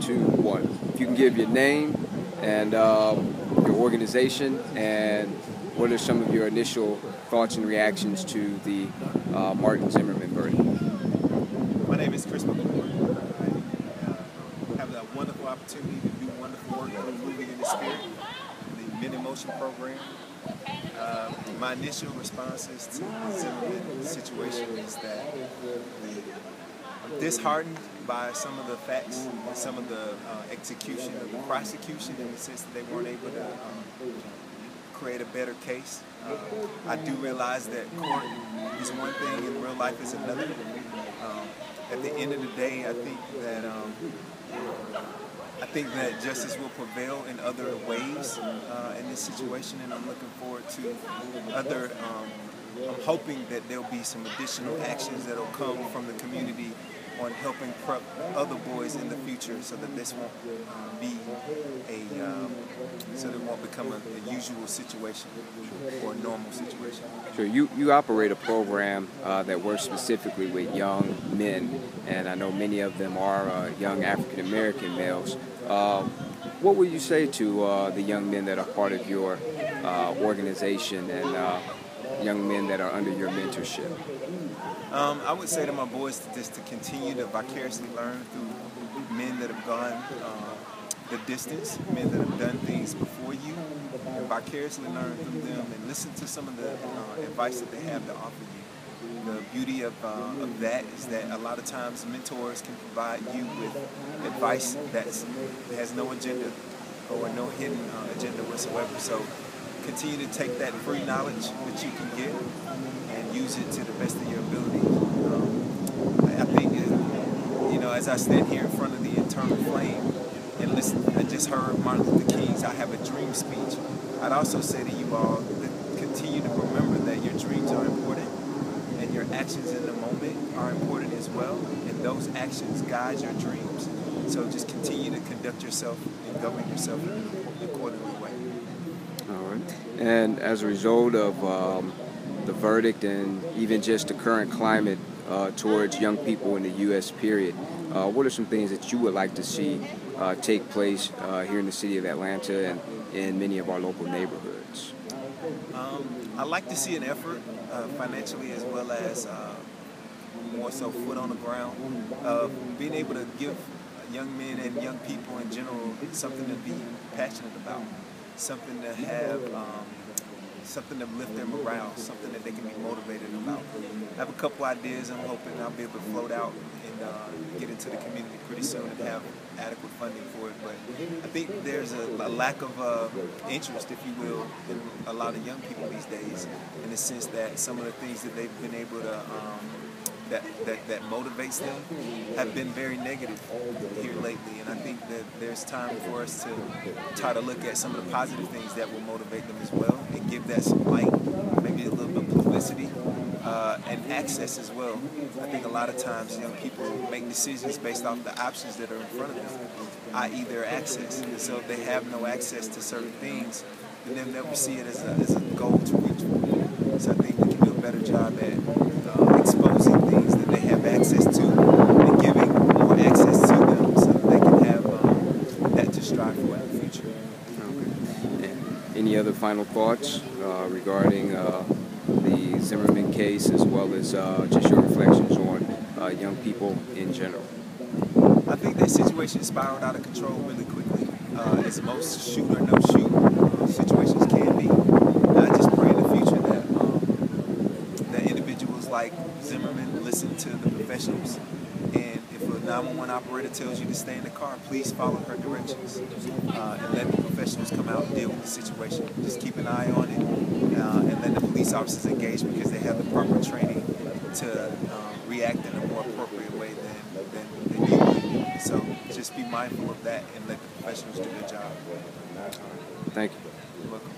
2, 1. If you can give your name and your organization, and what are some of your initial thoughts and reactions to the Martin Zimmerman verdict? My name is Chris Maccord. I have a wonderful opportunity to do wonderful work through Moving in the Spirit, the Men in Motion program. My initial responses to the Zimmerman situation is that I'm disheartened by some of the facts and some of the execution of the prosecution, in the sense that they weren't able to create a better case. I do realize that court is one thing and real life is another. At the end of the day, I think that justice will prevail in other ways in this situation, and I'm looking forward to other. I'm hoping that there'll be some additional actions that'll come from the community on helping prep other boys in the future, so that this won't so that it won't become a usual situation or a normal situation. Sure. You operate a program that works specifically with young men, and I know many of them are young African American males. What would you say to the young men that are part of your organization and young men that are under your mentorship? I would say to my boys to continue to vicariously learn through men that have gone the distance, men that have done things before you, and vicariously learn through them and listen to some of the advice that they have to offer you. The beauty of that is that a lot of times mentors can provide you with advice that has no agenda or no hidden agenda whatsoever. So continue to take that free knowledge that you can get and use it to the best of your ability. I think, as I stand here in front of the internal flame and listen, I just heard Martin Luther King's "I Have a Dream" speech. I'd also say to you all that continue to remember that your dreams are important and your actions in the moment are important as well, and those actions guide your dreams. So just continue to conduct yourself and govern yourself in an accordingly way. All right. And as a result of the verdict and even just the current climate towards young people in the U.S. period, what are some things that you would like to see take place here in the city of Atlanta and in many of our local neighborhoods? I'd like to see an effort financially, as well as more so foot on the ground, being able to give young men and young people in general something to be passionate about, something to have, something to lift their morale, something that they can be motivated about. I have a couple ideas I'm hoping I'll be able to float out and get into the community pretty soon and have adequate funding for it. But I think there's a lack of interest, if you will, in a lot of young people these days, in the sense that some of the things that they've been able to that motivates them have been very negative here lately, and I think that there's time for us to try to look at some of the positive things that will motivate them as well, and give that some light, maybe a little bit of publicity, and access as well. I think a lot of times young people make decisions based off the options that are in front of them, i.e. their access, and so if they have no access to certain things, then they'll never see it as a goal to reach for. So I think we can do a better job at exposing things that they have access to and giving more access to them, so that they can have that to strive for in the future. Okay. And any other final thoughts regarding the Zimmerman case, as well as just your reflections on young people in general? I think that situation spiraled out of control really quickly, as most shoot or no shoot situations can be. I just pray in the future that individuals like Zimmerman listen to the professionals, and if a 911 operator tells you to stay in the car, please follow her directions, and let the professionals come out and deal with the situation. Just keep an eye on it, and let the police officers engage, because they have the proper training to react in a more appropriate way than you would. So just be mindful of that and let the professionals do their job. Thank you. You're welcome.